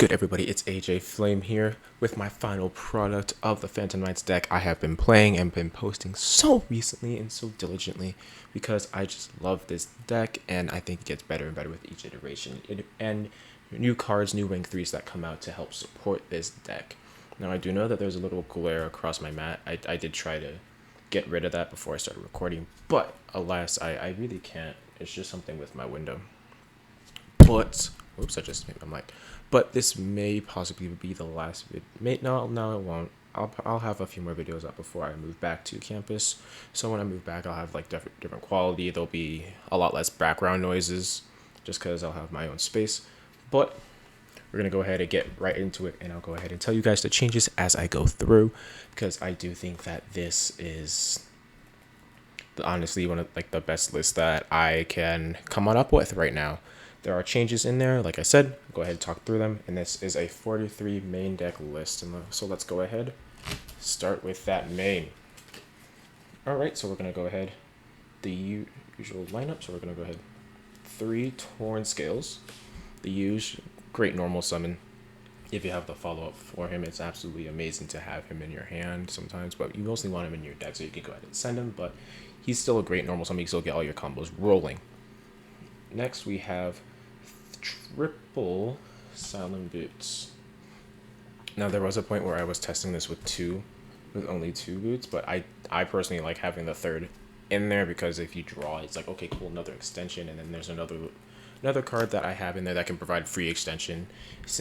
good, everybody? It's AJ Flame here with my final product of the Phantom Knights deck I have been playing and been posting so recently and so diligently because I just love this deck and I think it gets better and better with each iteration. And new cards, new rank 3s that come out to help support this deck. Now, I do know that there's a little glare across my mat. I did try to get rid of that before I started recording, but alas, I really can't. It's just something with my window. But oops, I just made my mic. But this may possibly be the last vid. No, it won't. I'll have a few more videos up before I move back to campus. So when I move back, I'll have like different quality. There'll be a lot less background noises, just because I'll have my own space. But we're gonna go ahead and get right into it, and I'll go ahead and tell you guys the changes as I go through, because I do think that this is honestly one of like the best lists that I can come on up with right now. There are changes in there, like I said. Go ahead and talk through them, and this is a 43 main deck list. So let's go ahead, start with that main. All right, so we're gonna go ahead the usual lineup. So we're gonna go ahead 3 Torn Scales, the usual great normal summon. If you have the follow-up for him, it's absolutely amazing to have him in your hand sometimes, but you mostly want him in your deck so you can go ahead and send him, but he's still a great normal summon. You can still get all your combos rolling. Next, we have triple Silent Boots. Now, there was a point where I was testing this with only 2 boots, but I personally like having the third in there, because if you draw, it's like, okay, cool, another extension, and then there's another card that I have in there that can provide free extension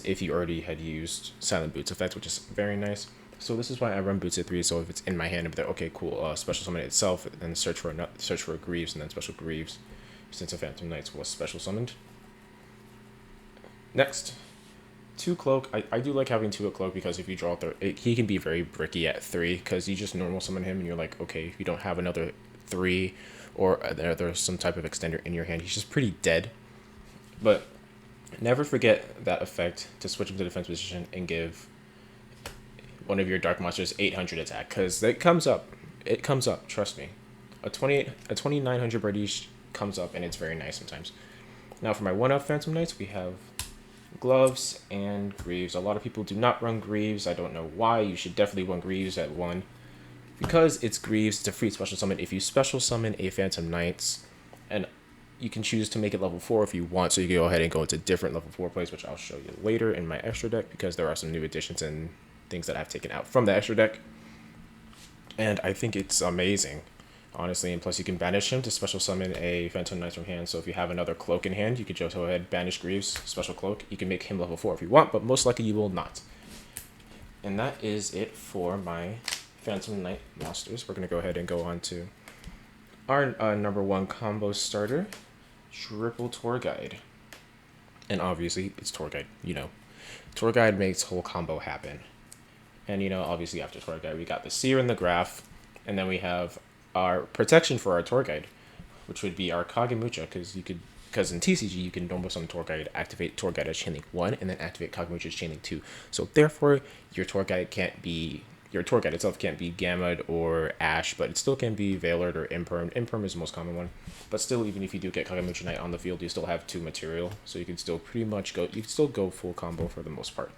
if you already had used Silent Boots effect, which is very nice. So this is why I run boots at 3. So if it's in my hand, I'll be like, okay, cool, special summon itself, and then search for a Greaves, and then special Greaves, since a Phantom Knights was special summoned. Next, 2 Cloak. I do like having 2 Cloak, because if you draw he can be very bricky at 3, because you just normal summon him and you're like, okay, if you don't have another 3 or there's some type of extender in your hand, he's just pretty dead. But never forget that effect to switch him to defense position and give one of your dark monsters 800 attack, because it comes up, trust me. A 2900 British comes up, and it's very nice sometimes. Now for my 1-up Phantom Knights, we have Gloves and Greaves. A lot of people do not run Greaves. I don't know why. You should definitely run Greaves at 1, because it's Greaves. It's a free special summon. If you special summon a Phantom Knights, and you can choose to make it level 4 if you want, so you can go ahead and go into different level 4 plays, which I'll show you later in my extra deck, because there are some new additions and things that I've taken out from the extra deck, and I think it's amazing, honestly. And plus, you can banish him to special summon a Phantom Knight from hand. So if you have another Cloak in hand, you could just go ahead, banish Greaves, special Cloak. You can make him level 4 if you want, but most likely you will not. And that is it for my Phantom Knight monsters. We're going to go ahead and go on to our number 1 combo starter, Triple Tour Guide. And obviously, it's Tour Guide, Tour Guide makes whole combo happen. And, obviously after Tour Guide, we got the Seer and the Graph, and then we have our protection for our Tour Guide, which would be our Kagemucha, because in TCG you can normal summon Tour Guide, activate Tour Guide as Chainlink 1, and then activate Kagemucha as Chainlink 2. So therefore, your Tour Guide itself can't be Gamma or Ash, but it still can be Veilered or Imperm. Imperm is the most common one, but still, even if you do get Kagemucha Knight on the field, you still have 2 material, so you can still go full combo for the most part.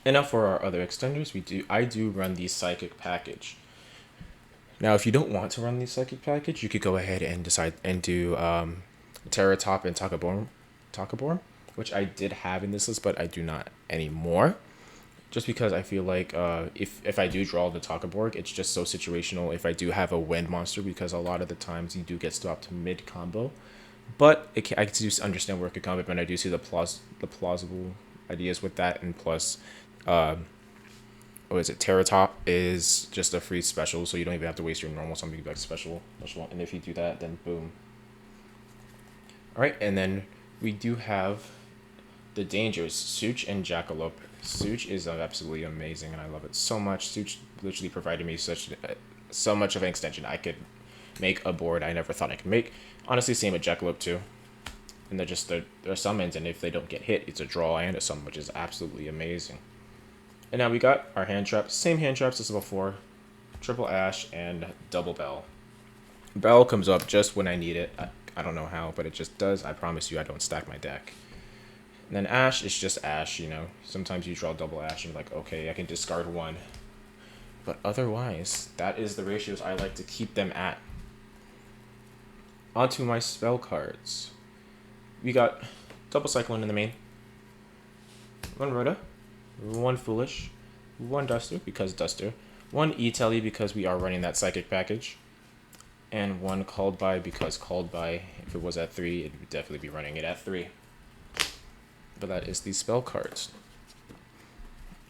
And now for our other extenders, I do run the Psychic package. Now, if you don't want to run the Psychic package, you could go ahead and decide and do Terratop and Takaborn, which I did have in this list, but I do not anymore. Just because I feel like if I do draw the Takaborg, it's just so situational if I do have a wind monster, because a lot of the times you do get stopped mid-combo. But I do understand where it could come up, and I do see the plausible ideas with that, and plus Terratop is just a free special, so you don't even have to waste your normal summon, like special, and if you do that, then boom. Alright, and then we do have the Dangers, Such and Jackalope. Such is absolutely amazing, and I love it so much. Such literally provided me so much of an extension. I could make a board I never thought I could make. Honestly, same with Jackalope too. And they're summons, and if they don't get hit, it's a draw and a summon, which is absolutely amazing. And now we got our hand traps, same hand traps as before, Triple Ash and Double Bell. Bell comes up just when I need it. I don't know how, but it just does. I promise you I don't stack my deck. And then Ash is just Ash, you know. Sometimes you draw double Ash and you're like, okay, I can discard one. But otherwise, that is the ratios I like to keep them at. Onto my spell cards. We got double Cyclone in the main. One Rhoda. One Foolish. One Duster, because Duster. One E-Telly, because we are running that Psychic package. And one Called By, because Called By, if it was at 3, it would definitely be running it at 3. But that is the spell cards.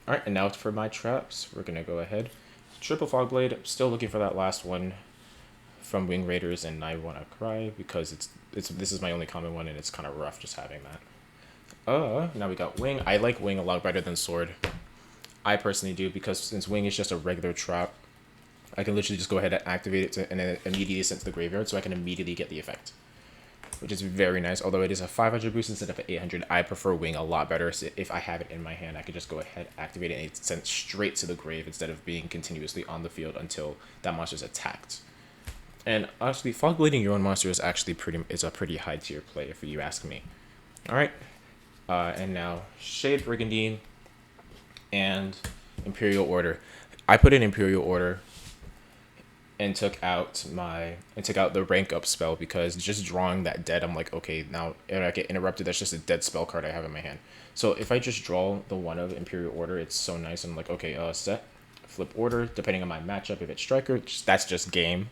Alright, and now for my traps. We're going to go ahead. Triple Fogblade. Still looking for that last one from Wing Raiders, and I want to cry because this is my only common one, and it's kind of rough just having that. Now we got Wing. I like Wing a lot better than Sword. I personally do, because since Wing is just a regular trap, I can literally just go ahead and activate it and then immediately send to the graveyard, so I can immediately get the effect, which is very nice. Although it is a 500 boost instead of an 800, I prefer Wing a lot better. So if I have it in my hand, I could just go ahead, activate it, and it's sent straight to the grave instead of being continuously on the field until that monster's attacked. And honestly, Fogblading your own monster is actually a pretty high tier play if you ask me. All right, and now Shade Brigandine and Imperial Order. I put in Imperial Order and took out the rank up spell, because just drawing that dead, I'm like, okay, now if I get interrupted, that's just a dead spell card I have in my hand. So if I just draw the one of Imperial Order, it's so nice. I'm like, okay, set, flip order, depending on my matchup. If it's Striker, that's just game.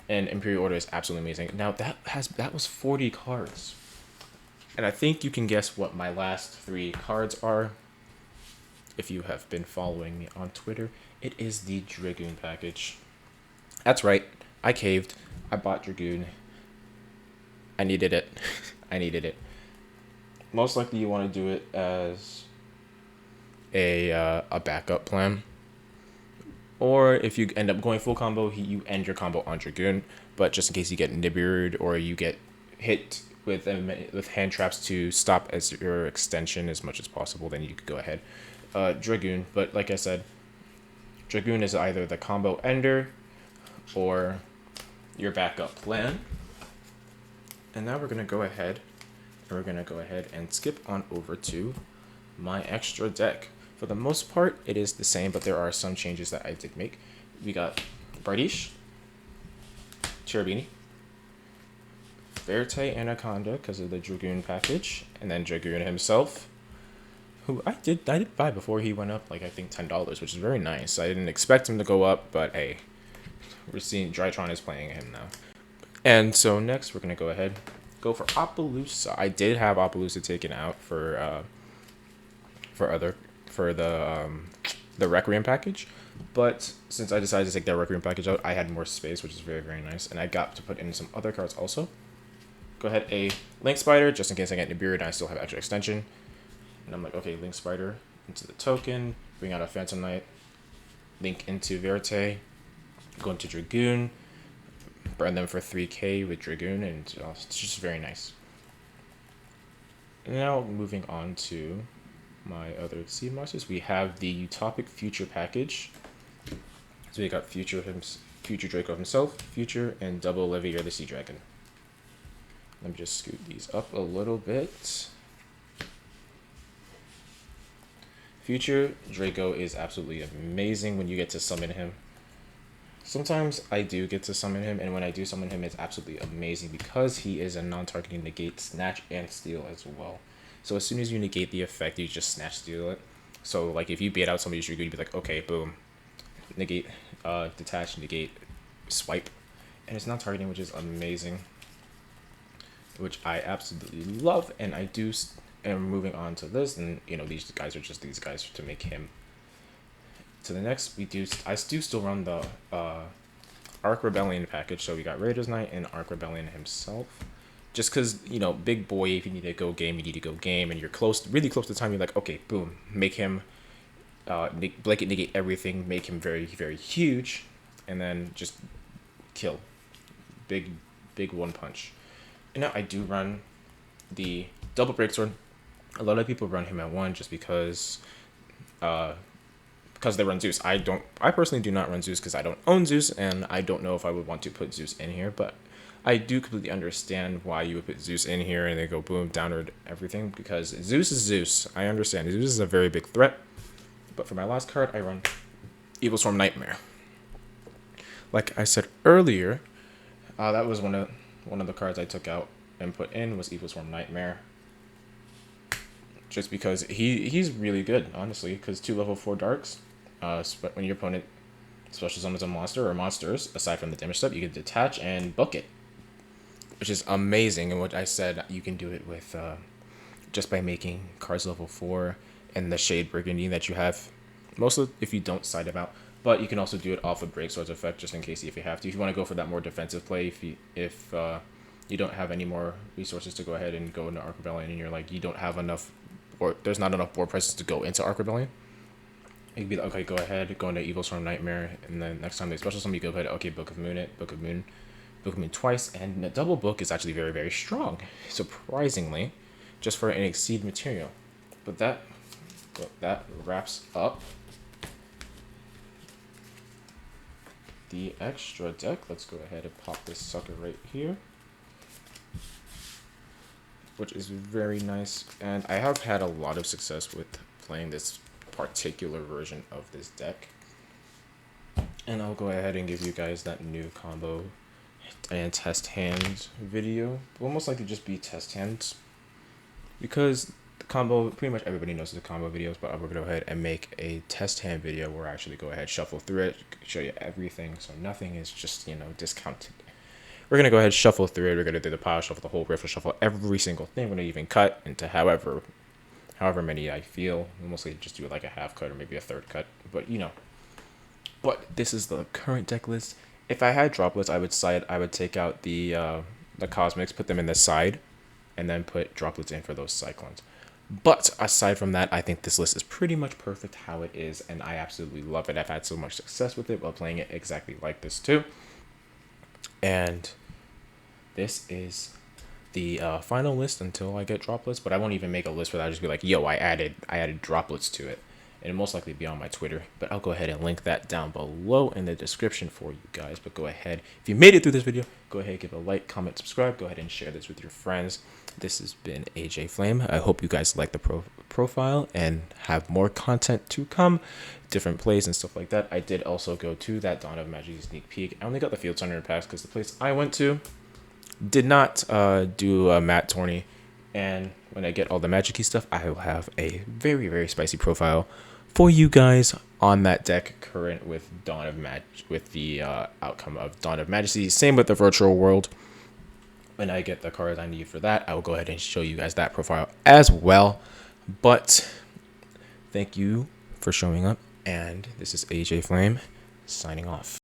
And Imperial Order is absolutely amazing. Now that was 40 cards. And I think you can guess what my last 3 cards are. If you have been following me on Twitter, it is the Dragoon package. That's right, I caved. I bought Dragoon. I needed it. I needed it. Most likely you want to do it as a backup plan. Or if you end up going full combo, you end your combo on Dragoon. But just in case you get Nibiru'd or you get hit with hand traps to stop as your extension as much as possible, then you could go ahead. Dragoon. But like I said, Dragoon is either the combo ender or your backup plan. And now we're going to go ahead and skip on over to my extra deck. For the most part, it is the same, but there are some changes that I did make. We got Bardiche, Cherubini, Verte Anaconda because of the Dragoon package, and then Dragoon himself, who I did buy before he went up, like I think $10, which is very nice. I didn't expect him to go up, but hey, we're seeing Drytron is playing him now. And so next we're gonna go for Appaloosa. I did have Appaloosa taken out for the Requiem package, but since I decided to take that Requiem package out, I had more space, which is very, very nice, and I got to put in some other cards also. Go ahead, a Link Spider, just in case I get Nibiru and I still have extra extension. And I'm like, okay, Link Spider into the token, bring out a Phantom Knight, Link into Verte, go into Dragoon, burn them for 3k with Dragoon, and it's just very nice. Now moving on to my other seed monsters, we have the Utopic Future package. So we got Future Draco himself, Future, and Double Olivier the Sea Dragon. Let me just scoot these up a little bit. Future Draco is absolutely amazing when you get to summon him. Sometimes I do get to summon him, and when I do summon him, it's absolutely amazing because he is a non-targeting negate, snatch, and steal as well. So as soon as you negate the effect, you just snatch steal it. So like if you bait out somebody's Dragoon, you'd be like, okay, boom, negate, detach, negate, swipe, and it's non-targeting, which is amazing, which I absolutely love. And I do am moving on to this, and you know, these guys are just these guys to make him. To the next, I do still run the Arc Rebellion package. So we got Raiders Knight and Arc Rebellion himself. Just because, you know, big boy, if you need to go game, you need to go game, and you're really close to the time, you're like, okay, boom, make him blanket negate everything, make him very, very huge, and then just kill. Big one punch. And now I do run the Double Breaksword. A lot of people run him at 1 just because they run Zeus. I personally do not run Zeus because I don't own Zeus, and I don't know if I would want to put Zeus in here, but I do completely understand why you would put Zeus in here and they go boom, downward, everything, because Zeus is Zeus. I understand. Zeus is a very big threat. But for my last card, I run Evil Storm Nightmare. Like I said earlier, that was one of the cards I took out and put in was Evil Storm Nightmare. Just because he's really good, honestly, because 2 level 4 darks, when your opponent special summons a monster or monsters, aside from the damage step, you can detach and book it, which is amazing. And what I said, you can do it with just by making cards level 4 and the Shade Burgundy that you have, mostly if you don't side them out. But you can also do it off of Break Swords effect, just in case if you have to. If you want to go for that more defensive play, if you don't have any more resources to go ahead and go into Arc Rebellion, and you're like, you don't have enough, or there's not enough board presence to go into Arc Rebellion, you can be like, okay, go ahead, go into Evil Storm Nightmare, and then next time they special summon, you go ahead, okay, Book of Moon twice, and the double book is actually very, very strong, surprisingly, just for an Exceed material. But that wraps up the extra deck. Let's go ahead and pop this sucker right here, which is very nice. And I have had a lot of success with playing this particular version of this deck. And I'll go ahead and give you guys that new combo and test hands video. It will most likely just be test hands, because the combo, pretty much everybody knows the combo videos, but I'm going to go ahead and make a test hand video where I actually go ahead, shuffle through it, show you everything, so nothing is just, discounted. We're going to go ahead, shuffle through it. We're going to do the pile shuffle, the whole riffle shuffle, every single thing. We're going to even cut into however many I feel. We'll mostly just do like a half cut or maybe a third cut, but But this is the current deck list. If I had droplets, I would take out the cosmics, put them in the side, and then put droplets in for those cyclones. But aside from that, I think this list is pretty much perfect how it is, and I absolutely love it. I've had so much success with it while playing it exactly like this too. And this is the final list until I get droplets, but I won't even make a list for that. I'll just be like, yo, I added droplets to it. And it'll most likely be on my Twitter, but I'll go ahead and link that down below in the description for you guys. But go ahead, if you made it through this video, go ahead, give a like, comment, subscribe. Go ahead and share this with your friends. This has been AJ Flame. I hope you guys like the profile and have more content to come, different plays and stuff like that. I did also go to that Dawn of Magic sneak peek. I only got the Field Center packs because the place I went to did not do a matte tourney. And when I get all the magic-y stuff, I will have a very, very spicy profile for you guys on that deck current with the outcome of Dawn of Majesty. Same with the virtual world. When I get the cards I need for that, I will go ahead and show you guys that profile as well. But thank you for showing up, and this is AJ Flame signing off.